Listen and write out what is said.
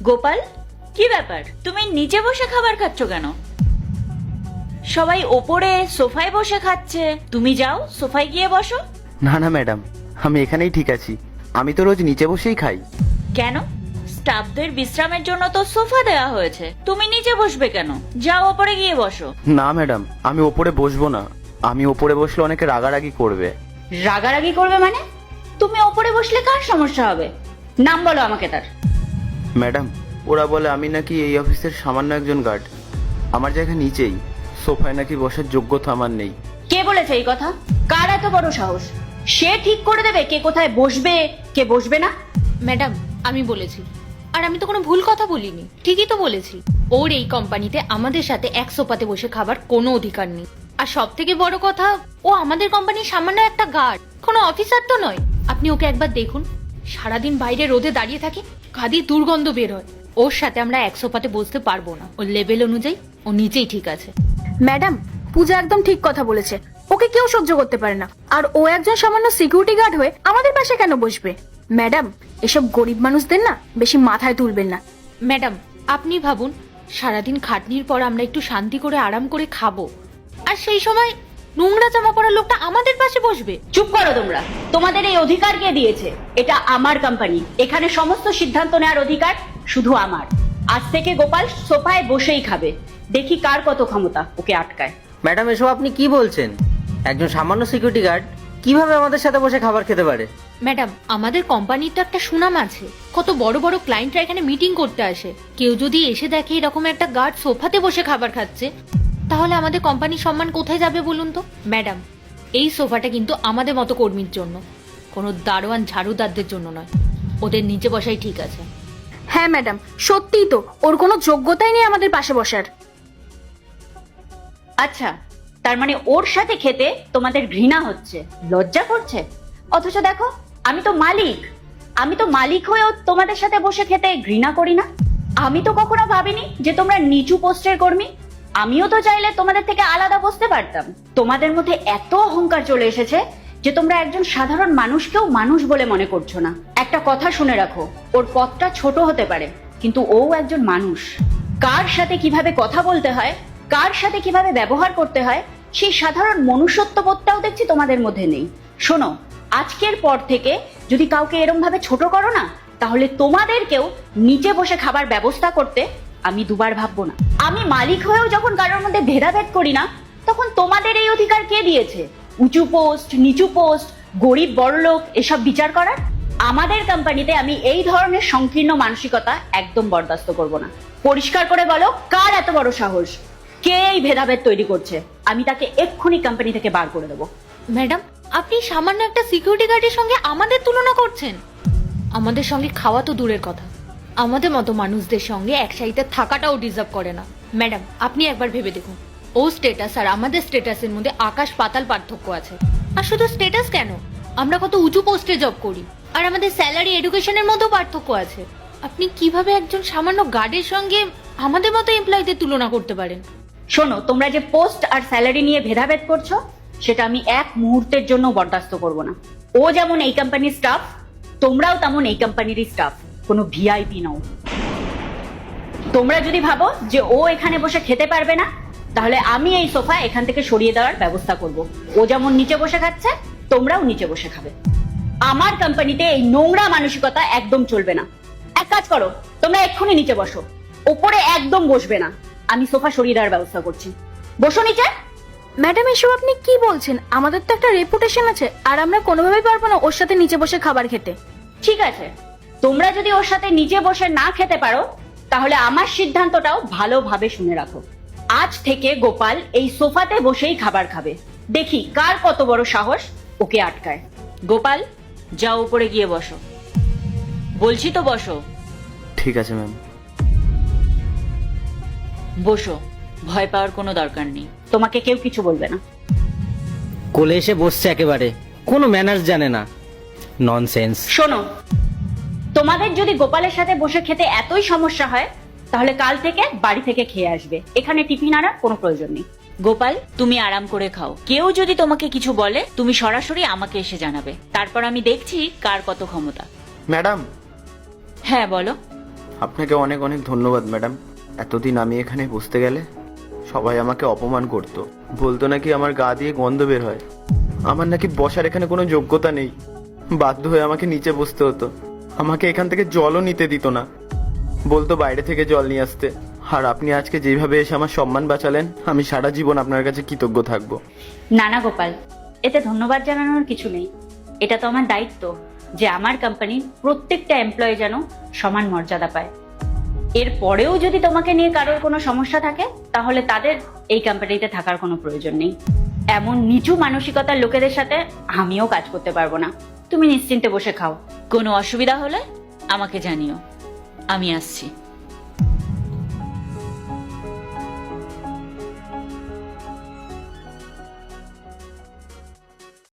গোপাল, কি ব্যাপার? তুমি নিচে বসে খাবার খাচ্ছ কেন? সবাই ওপরে সোফায় বসে খাচ্ছে, তুমি যাও সোফায় গিয়ে বসো। না না ম্যাডাম, আমি এখানেই ঠিক আছি। আমি তো রোজ নিচে বসেই খাই। কেন? স্টাফদের বিশ্রামের জন্য তো সোফা দেওয়া হয়েছে, তুমি নিচে বসবে কেন? যাও ওপরে গিয়ে বসো। না ম্যাডাম, আমি ওপরে বসবো না। আমি ওপরে বসলে অনেকে রাগারাগি করবে। রাগারাগি করবে মানে? তুমি ওপরে বসলে কার সমস্যা হবে? নাম বলো আমাকে তার। ম্যাডাম, ওরা বলে আমি নাকি এই অফিসের সামান্য একজন গার্ড। আমার জায়গা নিচেই, সোফায় নাকি বসার যোগ্যতা আমার নেই। কে বলেছে এই কথা? কার এত বড় সাহস? সে ঠিক করে দেবে কে কোথায় বসবে, কে বসবে না। ম্যাডাম, আমি বলেছি, আর আমি তো কোনো ভুল কথা বলিনি, ঠিকই তো বলেছি। ওর এই কোম্পানিতে আমাদের সাথে এক সোফাতে বসে খাবার কোনো অধিকার নেই। আর সব থেকে বড় কথা, ও আমাদের কোম্পানির সামান্য একটা গার্ড, কোনো অফিসার তো নয়। আপনি ওকে একবার দেখুন, সারাদিন বাইরে রোদে দাঁড়িয়ে থাকে, কাঁদি দুর্গন্ধ বের হয়। ওর সাথে আমরা এক সোফাতে বসতে পারবো না। ওর লেভেল অনুযায়ী ও নিচেই ঠিক আছে। ম্যাডাম, পূজা একদম ঠিক কথা বলেছে। ওকে কেউ সহ্য করতে পারে না, আর ও একজন সামান্য সিকিউরিটি গার্ড হয়ে আমাদের পাশে কেন বসবে? ম্যাডাম, এসব গরিব মানুষদের না বেশি মাথায় তুলবেন না। ম্যাডাম, আপনি ভাবুন, সারাদিন খাটনির পর আমরা একটু শান্তি করে আরাম করে খাবো, আর সেই সময় নোংরা জামা পরা লোকটা আমাদের পাশে বসবে। চুপ করো তোমরা। তোমাদের এই অধিকার কে দিয়েছে? এটা আমার কোম্পানি, এখানে সমস্ত সিদ্ধান্ত নেওয়ার অধিকার শুধু আমার। আজ থেকে গোপাল সোফায় বসেই খাবে, দেখি কার কত ক্ষমতা ওকে আটকায়। ম্যাডাম, এসব আপনি কি বলছেন? একজন সামান্য সিকিউরিটি গার্ড কিভাবে আমাদের সাথে বসে খাবার খেতে পারে? ম্যাডাম, আমাদের কোম্পানির তো একটা সুনাম আছে, কত বড় বড় ক্লায়েন্টরা এখানে মিটিং করতে আসে। কেউ যদি এসে দেখে এরকম একটা গার্ড সোফাতে বসে খাবার খাচ্ছে, তাহলে আমাদের কোম্পানির সম্মান কোথায় যাবে বলুন তো? ম্যাডাম, এই সোফাটা কিন্তু আমাদের মতো কর্মীর জন্য, কোনো দারোয়ান ঝাড়ুদারদের জন্য নয়। ওদের নিচে বসাই ঠিক আছে। হ্যাঁ ম্যাডাম, সত্যিই তো, ওর কোনো যোগ্যতাই নেই আমাদের পাশে বসার। আচ্ছা, তার মানে ওর সাথে খেতে তোমাদের ঘৃণা হচ্ছে, লজ্জা করছে? অথচ দেখো, আমি তো মালিক হয়েও তোমাদের সাথে বসে খেতে ঘৃণা করি না। আমি তো কখনো ভাবিনি যে তোমরা নিচু পোস্টের কর্মী। আমিও তো চাইলে তোমাদের থেকে আলাদা বসতে পারতাম। তোমাদের মধ্যে এত অহংকার চলে এসেছে যে তোমরা একজন সাধারণ মানুষকেও মানুষ বলে মনে করছো না। একটা কথা শুনে রাখো, ওর পথটা ছোট হতে পারে, কিন্তু ও একজন মানুষ। কার সাথে কিভাবে কথা বলতে হয়, কার সাথে কিভাবে ব্যবহার করতে হয়, সেই সাধারণ মনুষ্যত্ববোধটাও দেখছি তোমাদের মধ্যে নেই। শোনো, আজকের পর থেকে যদি কাউকে এরম ভাবে ছোট করো না, তাহলে তোমাদেরকেও নিচে বসে খাবার ব্যবস্থা করতে আমি দুবার ভাববো না। আমি মালিক হয়েও যখন কারোর মধ্যে ভেদাভেদ করি না, তখন তোমাদের এই অধিকার কে দিয়েছে উঁচু পোস্ট, নিচু পোস্ট, গরিব বড়লোক এসব বিচার করার? আমাদের কোম্পানিতে আমি এই ধরনের সংকীর্ণ মানসিকতা একদম বরদাস্ত করব না। পরিষ্কার করে বলো, কার এত বড় সাহস? কে এই ভেদাভেদ তৈরি করছে? আমি তাকে এক্ষুনি কোম্পানি থেকে বার করে দেবো। ম্যাডাম, আপনি সামান্য একটা সিকিউরিটি গার্ডের সঙ্গে আমাদের তুলনা করছেন? আমাদের সঙ্গে খাওয়া তো দূরের কথা, আমাদের মতো মানুষদের সঙ্গে এক সারিতে থাকাটাও ডিজার্ভ করে না। ম্যাডাম, আপনি একবার ভেবে দেখুন, ও স্ট্যাটাস আর আমাদের স্ট্যাটাসের মধ্যে আকাশ পাতাল পার্থক্য আছে। আর শুধু স্ট্যাটাস কেন, আমরা কত উঁচু পোস্টে জব করি, আর আমাদের স্যালারি, এডুকেশনের মধ্যেও পার্থক্য আছে। আপনি কিভাবে একজন সামান্য গার্ডের সঙ্গে আমাদের মতো এমপ্লয়ীদের তুলনা করতে পারেন? শোনো, তোমরা যে পোস্ট আর স্যালারি নিয়ে ভেদাভেদ করছো, সেটা আমি এক মুহূর্তের জন্য বরদাস্ত করব না। ও যেমন এই কোম্পানির স্টাফ, তোমরাও তেমন এই কোম্পানিরই স্টাফ, কোনো ভিআইপি নও। তোমরা যদি ভাবো যে ও এখানে বসে খেতে পারবে না, তাহলে আমি এই সোফা এখান থেকে সরিয়ে দেওয়ার ব্যবস্থা করব। ও যেমন নিচে বসে খাচ্ছে, তোমরাও নিচে বসে খাবে। আমার কোম্পানিতে এই নোংরা মানসিকতা একদম চলবে না। এক কাজ করো, তোমরা এক্ষুনি নিচে বসো, ওপরে একদম বসবে না। আমি সোফা সরিয়ে দেওয়ার ব্যবস্থা করছি, বসো নিচে। ম্যাডাম, এসব আপনি কি বলছেন? আমাদের তো একটা রেপুটেশন আছে, আর আমরা কোনোভাবেই পারবো না ওর সাথে নিচে বসে খাবার খেতে। ঠিক আছে, তোমরা যদি ওর সাথে নিচে বসে না খেতে পারো, তাহলে আমার সিদ্ধান্তটাও ভালোভাবে শুনে রাখো। আজ থেকে গোপাল এই সোফাতে বসেই খাবার খাবে, দেখি কার কত বড় সাহস ওকে আটকায়। গোপাল, যাও উপরে গিয়ে বসো, বলছি তো বসো। ঠিক আছে ম্যাম। বসো, ভয় পাওয়ার কোনো দরকার নেই, তোমাকে কেউ কিছু বলবে না। কোলে এসে বসছে একেবারে, কোনো ম্যানার্স জানে না, ননসেন্স। শোনো, তোমাদের যদি গোপালের সাথে বসে খেতে এতই সমস্যা হয়, তাহলে কাল থেকে বাড়ি থেকে খেয়ে আসবে, এখানে টিফিন আনার কোনো প্রয়োজন নেই। গোপাল, তুমি আরাম করে খাও। কেউ যদি তোমাকে কিছু বলে, তুমি সরাসরি আমাকে এসে জানাবে, তারপর আমি দেখছি কার কত ক্ষমতা। ম্যাডাম, হ্যাঁ বলো। আপনাকে অনেক অনেক ধন্যবাদ ম্যাডাম। এতদিন আমি এখানে বসতে গেলে সবাই আমাকে অপমান করতো, বলতো নাকি আমার গা দিয়ে গন্ধ বের হয়, আমার নাকি বসার এখানে কোনো যোগ্যতা নেই। বাধ্য হয়ে আমাকে নিচে বসতে হতো, আমাকে এখান থেকে জলও নিতে দিত না, বলতো বাইরে থেকে জল নিয়ে আসতে। আর আপনি আজকে যেভাবে এসে আমার সম্মান বাঁচালেন, আমি সারা জীবন আপনার কাছে কৃতজ্ঞ থাকবো। না না গোপাল, এতে ধন্যবাদ জানানোর কিছু নেই। এটা তো আমার দায়িত্ব যে আমার কোম্পানির প্রত্যেকটা এমপ্লয়ি যেন সমান মর্যাদা পায়। এর পরেও যদি তোমাকে নিয়ে কারোর কোনো সমস্যা থাকে, তাহলে তাদের এই কোম্পানিতে থাকার কোনো প্রয়োজন নেই। এমন নিচু মানসিকতার লোকেদের সাথে আমিও কাজ করতে পারবো না। তুমি নিশ্চিন্তে বসে খাও, কোনো অসুবিধা হলে আমাকে জানিও, আমি আসছি।